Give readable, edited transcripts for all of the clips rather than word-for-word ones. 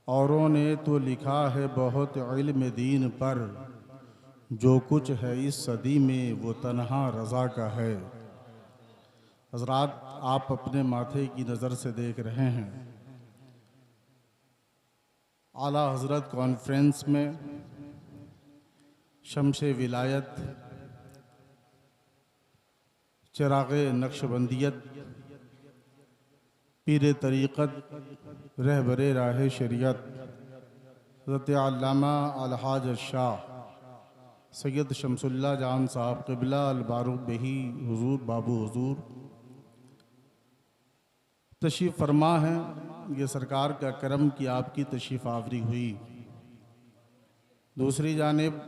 औरों ने तो लिखा है बहुत इल्म दीन पर, जो कुछ है इस सदी में वो तन्हा रज़ा का है। हज़रात, आप अपने माथे की नज़र से देख रहे हैं आला हज़रत कॉन्फ्रेंस में शम्शे विलायत, चिराग़े नक्शबंदियत, पीर तरीक़त, रहबरे राह शरीयत हज़रत अल्लामा अलहाज शाह सैयद शमसुल्लाह जान साहब क़िबला अल-बारूक बही हुज़ूर बाबू हुज़ूर तशरीफ़ फरमा हैं। ये सरकार का करम कि आपकी तशरीफ़ आवरी हुई। दूसरी जानिब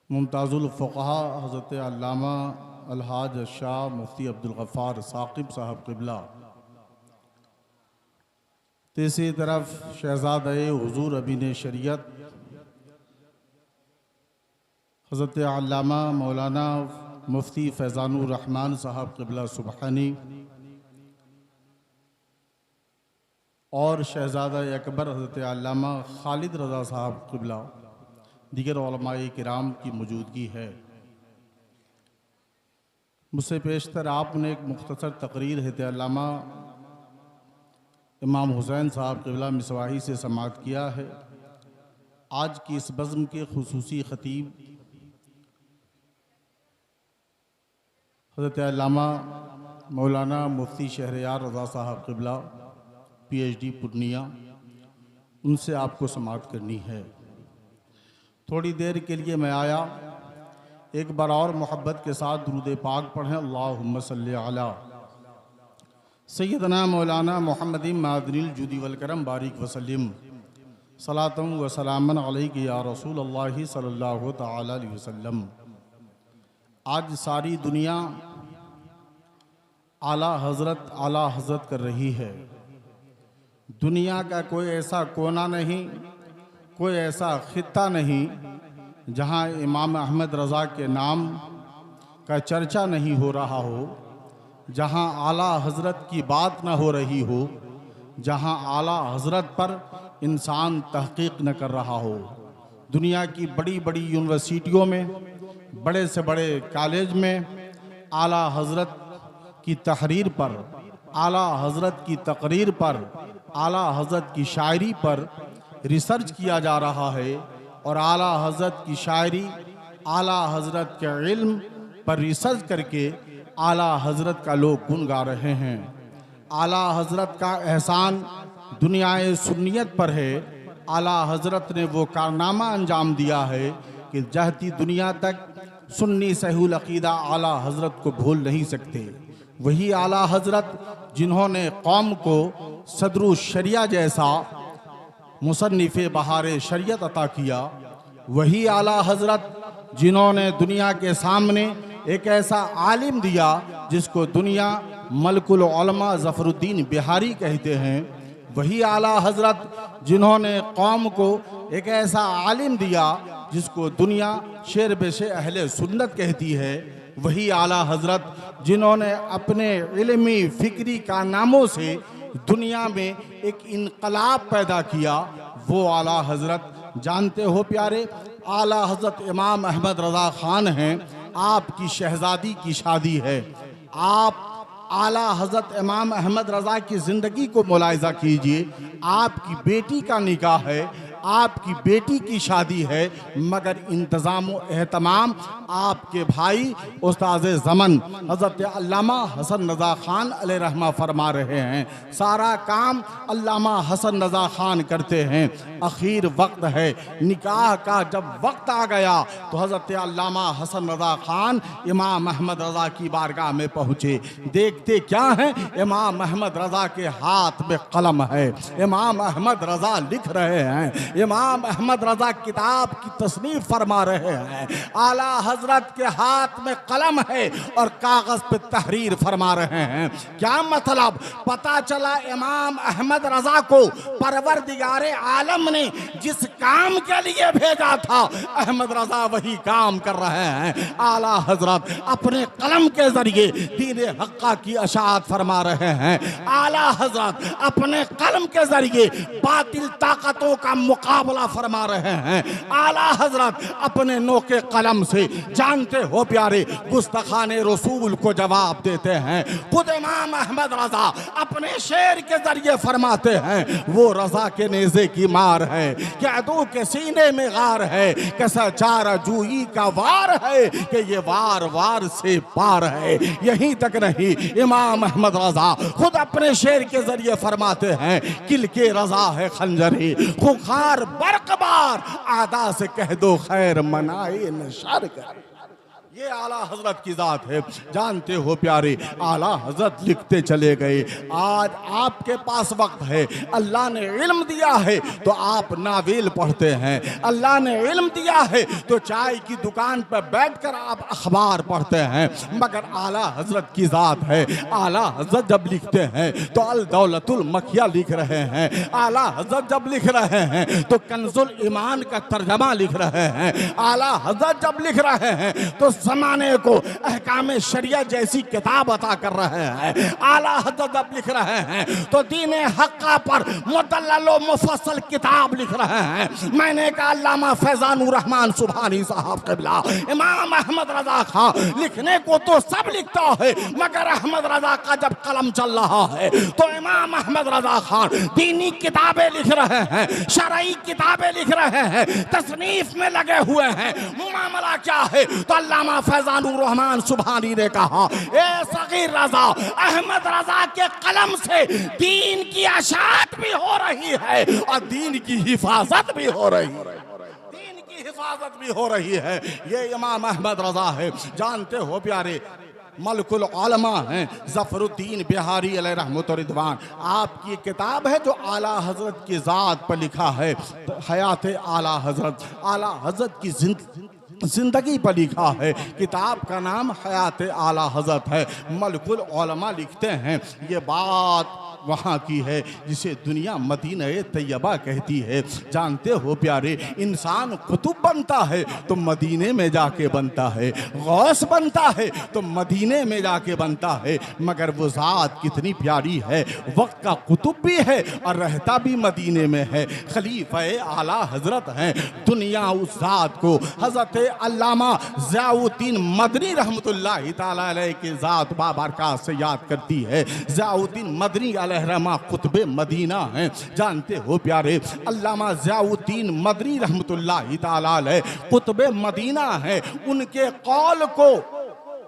मुमताज़ुल फ़ुक़हा हज़रत अल्लामा अलहाज शाह मुफ्ती अब्दुल गफ़ार साक़िब साहब क़िबला, तीसरी तरफ शहज़ादे हुज़ूर अमीन शरीयत हज़रत अल्लामा मौलाना मुफ्ती फैज़ानुर रहमान साहब क़िबला सुबहानी और शहज़ादा अकबर हज़रत अल्लामा खालिद रज़ा साहब क़िबला दीगर उलमाए किराम की मौजूदगी है। मुझसे पेशतर आपने एक मुख्तसर तकरीर हज़रत अल्लामा इमाम हुसैन साहब क़िबला मिसवाही से समाअत किया है। आज की इस बज़्म के खुसूसी ख़तीब हज़रत अल्लामा मौलाना मुफ्ती शहरयार रज़ा साहब क़िबला PhD पूर्णिया, उनसे आपको समाअत करनी है। थोड़ी देर के लिए मैं आया, एक बार और मोहब्बत के साथ दुरूद पाक पढ़ें। अल्लाहुम्मा सल्ली अला सय्यदना मौलाना मुहम्मदिन मादनिल जुदी वल करम बारिक वसल्लिम सलातम व सलामन अलैका या रसूल अल्लाह सल्लल्लाहु तआला अलैहि वसल्लम। आज सारी दुनिया आला हज़रत कर रही है। दुनिया का कोई ऐसा कोना नहीं, कोई ऐसा खित्ता नहीं जहाँ इमाम अहमद रज़ा के नाम का चर्चा नहीं हो रहा हो, जहाँ आला हज़रत की बात न हो रही हो, जहाँ आला हज़रत पर इंसान तहक़ीक़ न कर रहा हो। दुनिया की बड़ी बड़ी यूनिवर्सिटियों में, बड़े से बड़े कॉलेज में आला हज़रत की तहरीर पर, आला हज़रत की तकरीर पर, आला हज़रत की शायरी पर रिसर्च किया जा रहा है और आला हज़रत की शायरी, आला हज़रत के इल्म पर रिसर्च करके आला हज़रत का लोग गुन गा रहे हैं। आला हज़रत का एहसान दुनियाए सुन्नियत पर है। आला हज़रत ने वो कारनामा अंजाम दिया है कि जहती दुनिया तक सुन्नी सहूल अक़ीदा आला हज़रत को भूल नहीं सकते। वही आला हज़रत जिन्होंने कौम को सदरुश शरिया जैसा मुसन्निफ़े बहारे शरीयत अता किया, वही आला हज़रत जिन्होंने दुनिया के सामने एक ऐसा आलिम दिया जिसको दुनिया मलकुल उलमा ज़फ़रुद्दीन बिहारी कहते हैं, वही आला हज़रत जिन्होंने कौम को एक ऐसा आलिम दिया जिसको दुनिया शेर बेशे अहले सुन्नत कहती है, वही आला हज़रत जिन्होंने अपने इल्मी फ़िक्री कारनामों से दुनिया में एक इनकलाब पैदा किया, वो आला हज़रत जानते हो प्यारे, आला हज़रत इमाम अहमद रज़ा ख़ान हैं। आपकी शहज़ादी की शादी है। आप आला हज़रत इमाम अहमद रज़ा की ज़िंदगी को मुलाहिज़ा कीजिए। आपकी बेटी का निकाह है, आपकी बेटी की शादी है, मगर इंतज़ाम व एहतमाम आपके भाई उस्ताद ज़मन हज़रत अल्लामा हसन रज़ा ख़ान अलैहि रहमा फरमा रहे हैं। सारा काम अल्लामा हसन रज़ा ख़ान करते हैं। आखिर वक्त है निकाह का, जब वक्त आ गया तो हज़रत अल्लामा हसन रज़ा ख़ान इमाम अहमद रज़ा की बारगाह में पहुँचे। देखते क्या हैं, इमाम अहमद रज़ा के हाथ में कलम है, इमाम अहमद रज़ा लिख रहे हैं। इमाम अहमद रजा किताब की तसनीफ फरमा रहे हैं, आला हजरत के हाथ में कलम है और कागज पे तहरीर फरमा रहे हैं। क्या मतलब? पता चला इमाम अहमद रजा को परवरदिगारे आलम ने जिस काम के लिए भेजा था, अहमद रजा वही काम कर रहे हैं। आला हजरत अपने कलम के जरिए दीन हक्का की अशात फरमा रहे हैं। आला हजरत अपने कलम के जरिए बातिल ताकतों का मुकाबला फरमा रहे हैं। आला हजरत अपने नोके कलम से, जानते हो प्यारे, गुस्ताखाने रसूल को जवाब देते हैं। खुद इमाम अहमद रजा अपने शेर के जरिए फरमाते हैं, वो रजा के नेज़े की मार है, क्या दो के सीने में गार है, कैसा चारा जूई का वार है कि ये वार वार से पार है। यहीं तक नहीं, इमाम अहमद रजा खुद अपने शेर के जरिए फरमाते हैं, किल के रजा है खंजरी खुखार बरकबार, आदा से कह दो खैर मनाए न शर कर। ये आला हजरत की जात है। जानते हो प्यारे, आला हजरत लिखते चले गए। आज आपके पास वक्त है, अल्लाह ने इल्म दिया है तो आप नावेल पढ़ते हैं, अल्लाह ने इल्म दिया है तो चाय की दुकान पर बैठकर आप अखबार पढ़ते हैं, मगर आला हजरत की जात है। आला हजरत जब लिखते हैं तो अल दौलतुल मखिया लिख रहे हैं, आला हजरत जब लिख रहे हैं तो कंजुल ईमान का तर्जमा लिख रहे हैं, आला हजरत जब लिख रहे हैं तो ज़माने को अहकाम शरिया जैसी किताब अता कर रहे हैं। आला हजरत जब लिख रहे हैं तो दीन हक्का पर मुदल्लल व मुफस्सल किताब लिख रहे हैं। मैंने कहा अल्लामा फैजानुर रहमान सुभानी साहब क़िबला, इमाम अहमद रजा खां लिखने को तो सब लिखता है, मगर अहमद रजा का जब कलम चल रहा है तो इमाम अहमद रजा खान दीनी किताबें लिख रहे हैं, शरई किताबें लिख रहे हैं, तसनीफ में लगे हुए हैं। मामला क्या है? तो अल्लामा फैजानुर रहमान सुभानी ने कहा, ए सगीर रजा, अहमद रजा के कलम से दीन की अशात भी हो रही है और दीन की हिफाजत भी हो रही है, दीन की हिफाजत भी हो रही है। ये इमाम अहमद रजा है। जानते हो प्यारे, मलकुल उलमा हैं ज़फ़रुद्दीन बिहारी अलैहि रहमत व रिदवान, आपकी किताब है जो आला हजरत की ज़ात पर लिखा है, हयात आला हजरत, आला हजरत की जिंदगी पर लिखा है। किताब का नाम हयात आला हजरत है। मलकुल उलमा लिखते हैं, ये बात वहाँ की है जिसे दुनिया मदीना तैयबा कहती है। जानते हो प्यारे, इंसान कुतुब बनता है तो मदीने में जाके बनता है, गौस बनता है तो मदीने में जाके बनता है, मगर वो ज़ात कितनी प्यारी है, वक्त का कुतुब भी है और रहता भी मदीने में है। खलीफा आला हजरत हैं। दुनिया उस ज़ात को हजरत अल्लामा ज़ियाउद्दीन मदनी रहमतुल्लाहि तआला अलैह की ज़ात बाबरकत से याद करती है। ज़ियाउद्दीन मदनी रहमा कुतुबे मदीना हैं। जानते हो प्यारे, अल्लामा ज़ियाउद्दीन मदनी रहमतुल्लाहि तआला अलैह कुतुबे मदीना हैं। उनके कौल को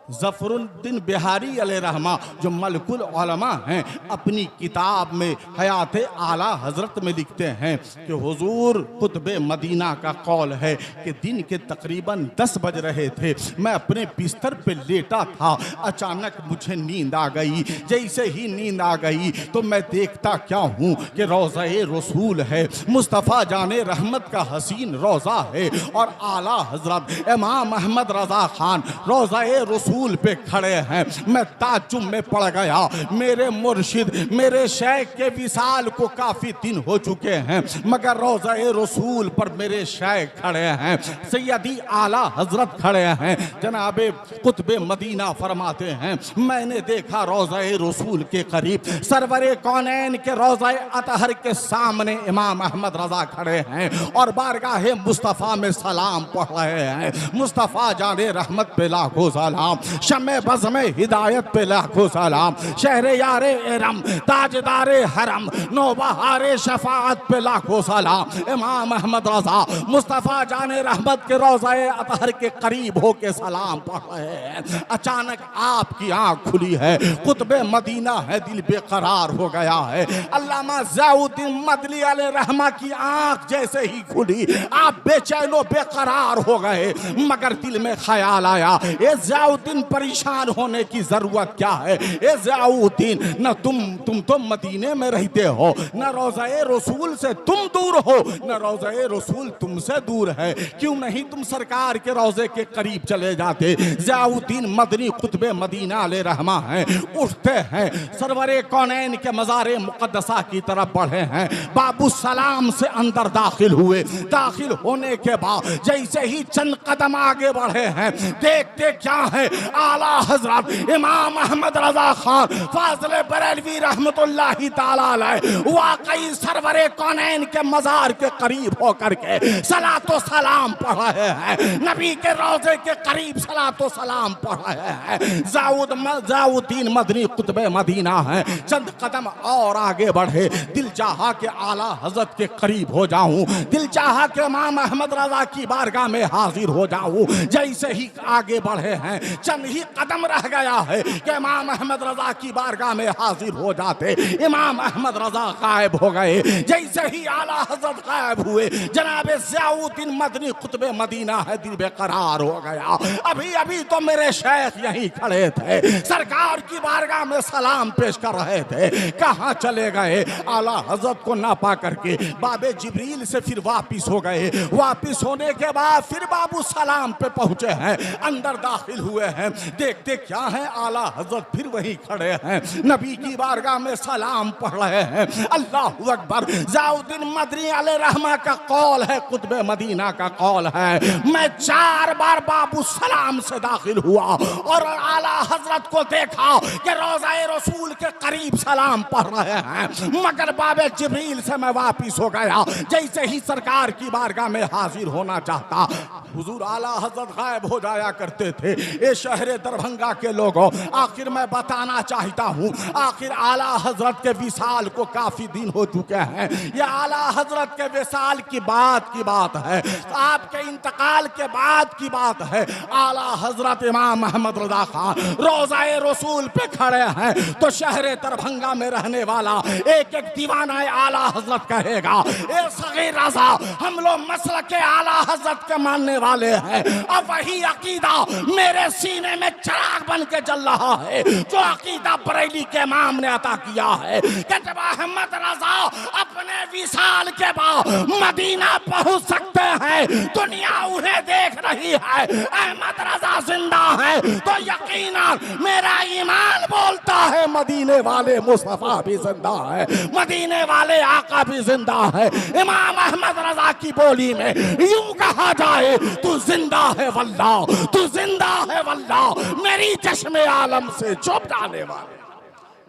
ज़फ़रुद्दीन बिहारी अलैहि रहमा जो मलकुल उलमा हैं, अपनी किताब में हयात आला हजरत में लिखते हैं कि हुजूर कुतुबे मदीना का कौल है कि दिन के तकरीबन 10 बज रहे थे, मैं अपने बिस्तर पे लेटा था, अचानक मुझे नींद आ गई। जैसे ही नींद आ गई तो मैं देखता क्या हूँ कि रोज़ा-ए रसूल है, मुस्तफ़ा जाने रहमत का हसीन रोज़ा है और आला हजरत इमाम अहमद रजा खान रोज़ा-ए रसूल पे खड़े हैं। मैं ताज्जुब में पड़ गया। मेरे मुर्शिद, मेरे शेख के विसाल को काफी दिन हो चुके हैं, मगर रोज़ा-ए रसूल पर मेरे शेख खड़े हैं, सैयदी आला हजरत खड़े हैं। जनाबे कुतुबे मदीना फरमाते हैं, मैंने देखा रोज़ा-ए रसूल के करीब सरवरे कौनैन के रोज़ा-ए अतहर के सामने इमाम अहमद रजा खड़े हैं और बारगाहे मुस्तफ़ा में सलाम पढ़ रहे हैं। मुस्तफ़ा जाने रहमत पे लाखों सलाम, शमे बज़्म हिदायत पे लाखों सलाम, शहरे यारे इरम ताजदारे हरम नौबहारे शफाअत पे लाखों सलाम। इमाम अहमद रजा मुस्तफ़ा जाने रहमत के रोज़ाए अतहर के करीब हो के सलाम पढ़ रहे हैं। अचानक आपकी आँख खुली है, कुतुबे मदीना है, दिल बेकरार हो गया है। अल्लामा ज़ियाउद्दीन मदनी अलैहि रहमा की आँख जैसे ही खुली, आप बेचैनो बेकरार हो गए, मगर दिल में ख्याल आया, ये ज़ियाउद्दीन ज़ियाउद्दीन परेशान होने की ज़रूरत क्या है? ए ज़ियाउद्दीन, न तुम तो मदीने में रहते हो, न रोज़ा-ए रसूल से तुम दूर हो, न रोज़ा-ए रसूल तुमसे दूर है। क्यों नहीं तुम सरकार के रोज़े के करीब चले जाते? ज़ियाउद्दीन मदनी कुतुबे मदीना अलैहि रहमा हैं, उठते हैं, सरवरे कौनैन के मज़ारे मुक़द्दसा की तरफ बढ़े हैं, बाबू सलाम से अंदर दाखिल हुए। दाखिल होने के बाद जैसे ही चंद कदम आगे बढ़े हैं, देखते क्या है, आला हजरत इमाम अहमद रजा खान फाज़िल बरेलवी रहमतुल्लाहि ताला अलैह वाकई सरवरे कौनैन के मज़ार के करीब होकर के सलातो सलाम पढ़ रहे हैं, नबी के रोज़े के करीब सलातो सलाम पढ़ रहे हैं। ज़ियाउद्दीन मदनी कुतुबे मदीना है। चंद कदम और आगे बढ़े, दिल चाहा कि आला हजरत के करीब हो जाऊं, दिल चाहा कि इमाम अहमद रजा की बारगाह में हाजिर हो जाऊं। जैसे ही आगे बढ़े हैं, चंद ही कदम रह गया है कि इमाम अहमद रजा की बारगाह में हाजिर हो जाते। इमाम अहमद रजा गायब हो गए। जैसे ही आला हजरत गायब हुए, जनाब ज़ियाउद्दीन मदनी कुतुबे मदीना है, दिल बेकरार हो गया। अभी अभी तो मेरे शेख यहीं खड़े थे, सरकार की बारगाह में सलाम पेश कर रहे थे, कहाँ चले गए? आला हजरत को ना पा करके बाबे जिब्रील से फिर वापिस हो गए। वापिस होने के बाद फिर बाबू सलाम पे पहुंचे हैं, अंदर दाखिल हुए हैं, देखते क्या है, आला हजरत फिर वहीं खड़े हैं, नबी की बारगाह में सलाम पढ़ रहे हैं। अल्लाहु अकबर। ज़ियाउद्दीन मदनी अलैहि रहमा का कौल है, कुतुबे मदीना का कौल है, मैं 4 बार बाबू सलाम से दाखिल हुआ और आला हजरत को देखा कि रोज़ा-ए रसूल के करीब सलाम पढ़ रहे हैं, मगर बाबे जिब्रील से मैं वापिस हो गया। जैसे ही सरकार की बारगाह में हाजिर होना चाहता, हुजूर आला हजरत गायब हो जाया करते थे। ये शहर दरभंगा के लोगों, आखिर मैं बताना चाहता हूँ, आखिर आला हजरत के विसाल को काफी दिन हो चुके हैं। ये आला हजरत के विसाल की बात है, आपके इंतकाल के बाद की बात है। आला हजरत इमाम अहमद रजा खान रोज़ा-ए रसूल पे खड़े हैं, तो शहर दरभंगा में रहने वाला एक एक दीवाना आला हजरत कहेगा, ए सगीर रजा, हम लोग मसलक के आला हजरत के मानने वाले हैं। अब वही अकीदा मेरे सीने में चिराग बन के जल रहा है, जो अकीदा बरेली के इमाम ने अता किया है कि जब अहमद रजा अपने विसाल के बाद मदीना पहुंच सकते हैं, दुनिया उन्हें देख रही है, अहमद रजा जिंदा है, तो यकीनन मेरा ईमान बोलता है मदीने वाले मुस्तफा भी जिंदा है, मदीने वाले आका भी जिंदा है। इमाम अहमद रजा की बोली में यूं कहा जाए, तू जिंदा है वल्लाह, तू जिंदा है वल्लाह, मेरी चश्मे आलम से छुप जाने वाले,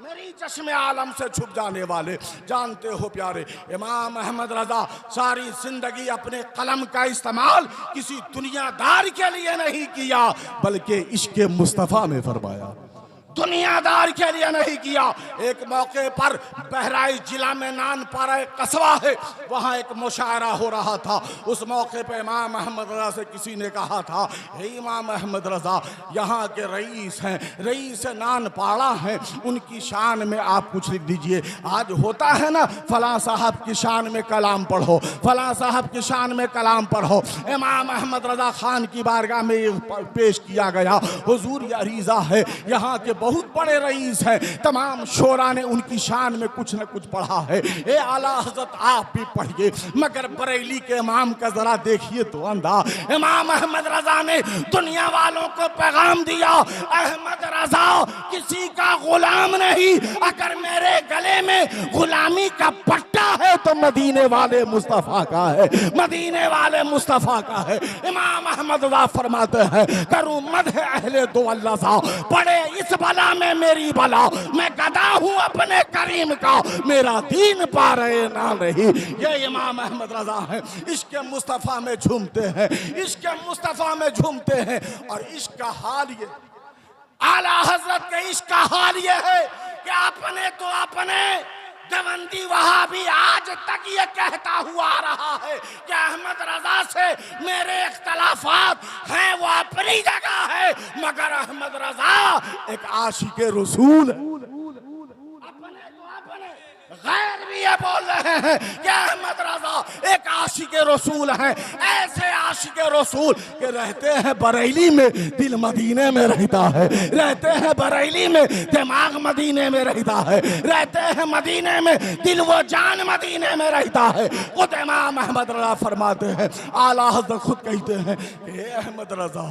मेरी चश्मे आलम से छुप जाने वाले। जानते हो प्यारे, इमाम अहमद रजा सारी जिंदगी अपने कलम का इस्तेमाल किसी दुनियादार के लिए नहीं किया, बल्कि इश्क़ मुस्तफ़ा में फरमाया। दुनियादार के लिए नहीं किया। एक मौके पर बहराइच जिला में नानपारा एक कस्बा है, वहाँ एक मुशायरा हो रहा था। उस मौके पे इमाम अहमद रजा से किसी ने कहा था, हे इमाम अहमद रजा, यहाँ के रईस हैं, रईस नानपारा हैं, उनकी शान में आप कुछ लिख दीजिए। आज होता है ना, फलां साहब की शान में कलाम पढ़ो, फलां साहब की शान में कलाम पढ़ो। इमाम अहमद रजा खान की बारगाह में ये पेश किया गया, हुजूर ये अरीज़ा है, यहाँ के बहुत बड़े रईस हैं, तमाम शोरा ने उनकी शान में कुछ न कुछ पढ़ा है। ए आला हजरत आप भी पढ़िए, मगर बरेली के इमाम का जरा देखिए तो अंदाज। इमाम अहमद रजा ने दुनिया वालों को पैगाम दिया, अहमद रजा किसी का गुलाम नहीं, अगर मेरे गले में गुलामी का पट्टा है तो मदीने वाले मुस्तफा का है, मदीने वाले मुस्तफा का है। इमाम अहमद रजा फरमाते हैं, करूं मदह अहले दो अल्लाह, पड़े इस बला में मेरी बला, मैं गदा हूं अपने करीम का, मेरा दीन पा रहे ना नहीं। ये इमाम अहमद रजा है, इश्क़ मुस्तफ़ा में झूमते हैं, इश्क़ मुस्तफ़ा में झूमते हैं। और इश्क़ का हाल ये, आला हजरत के इश्क़ का हाल ये है कि अपने तो अपने देवबंदी वहाबी आज तक ये कहता हुआ आ रहा है कि अहमद रजा से मेरे इख्तलाफात हैं, वो अपनी जगह है, मगर अहमद रजा एक आशिक रसूल, अपने तो अपने गैर भी ये बोल रहे हैं कि अहमद रजा एक आशिक रसूल हैं, ऐसे आशिक रसूल के रहते हैं बरेली में, दिल मदीने में रहता है, रहते हैं बरेली में, दिमाग मदीने में रहता है, रहते हैं मदीने में, दिल व जान मदीने में रहता है। खुद इमाम अहमद रजा फरमाते हैं, आला हज़रत खुद कहते हैं, ए अहमद रजा,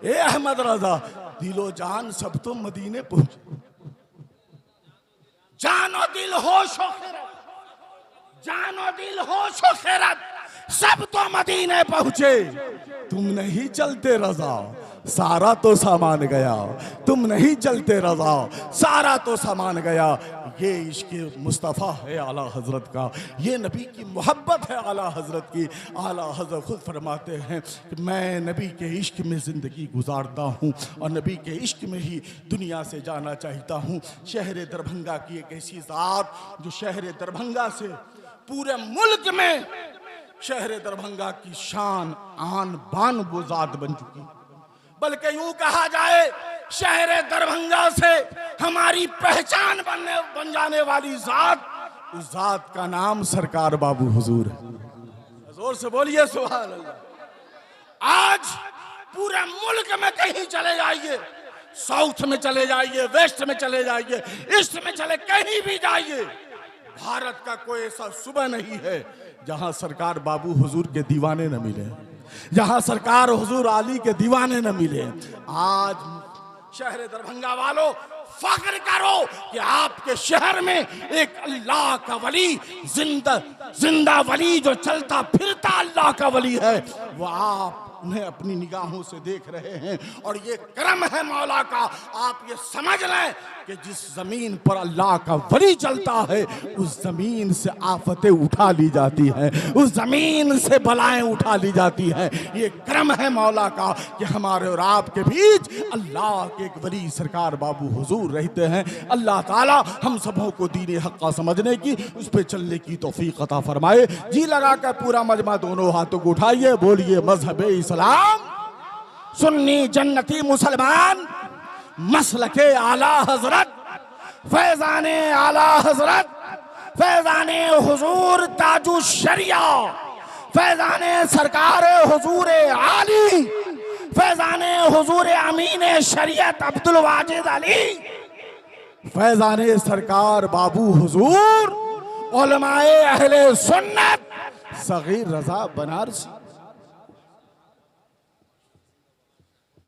ए अहमद रजा, दिलो जान सब तो मदीने पहुंचे, जानो दिल होश व खैरत, जानो दिल होश व खैरत सब तो मदीने पहुंचे, तुम नहीं चलते रजा सारा तो सामान गया, तुम नहीं चलते रजा सारा तो सामान गया। ये इश्क मुस्तफ़ा है आला हज़रत का, ये नबी की मोहब्बत है आला हज़रत की। आला हज़रत खुद फरमाते हैं कि मैं नबी के इश्क में ज़िंदगी गुजारता हूँ और नबी के इश्क में ही दुनिया से जाना चाहता हूँ। शहर दरभंगा की एक ऐसी ज़ात जो शहर दरभंगा से पूरे मुल्क में शहर दरभंगा की शान आन बान वो ज़ात बन चुकी, बल्कि यूं कहा जाए शहर दरभंगा से हमारी पहचान बन जाने वाली ज़ात, उस ज़ात का नाम सरकार बाबू हुजूर है। जोर से बोलिए सुभान अल्लाह। आज पूरे मुल्क में कहीं चले जाइए, साउथ में चले जाइए, वेस्ट में चले जाइए, ईस्ट में चले, कहीं भी जाइए, भारत का कोई ऐसा सूबा नहीं है जहां सरकार बाबू हुजूर के दीवाने न मिले, जहां सरकार हुजूर आली के दीवाने न मिले। आज शहर दरभंगा वालों फख्र करो कि आपके शहर में एक अल्लाह का वली, जिंदा वली जो चलता फिरता अल्लाह का वली है, वो आप उन्हें अपनी निगाहों से देख रहे हैं। और ये करम है मौला का, आप ये समझ लें कि जिस जमीन पर अल्लाह का वली चलता है उस जमीन से आफतें उठा ली जाती हैं, उस जमीन से बलाएं उठा ली जाती हैं। ये करम है मौला का कि हमारे और आपके बीच अल्लाह के एक वली सरकार बाबू हुजूर रहते हैं। अल्लाह ताला हम सबों को दीन हक़ का समझने की, उस पर चलने की तौफीक अता फरमाए। जी लगा कर पूरा मजमा दोनों हाथों को उठाइए, बोलिए मजहब इस्लाम, सुन्नी जन्नती मुसलमान, मसलके आला हजरत, फैजाने आला हजरत, फैजाने हुजूर ताजु शरिया, फैजाने सरकार हुजूर आली, फैजाने हुजूर अमीन शरीयत अब्दुल वाजिद अली, फैजाने सरकार बाबू हुजूर उलमाए अहले सुन्नत सगीर रजा बनारसी।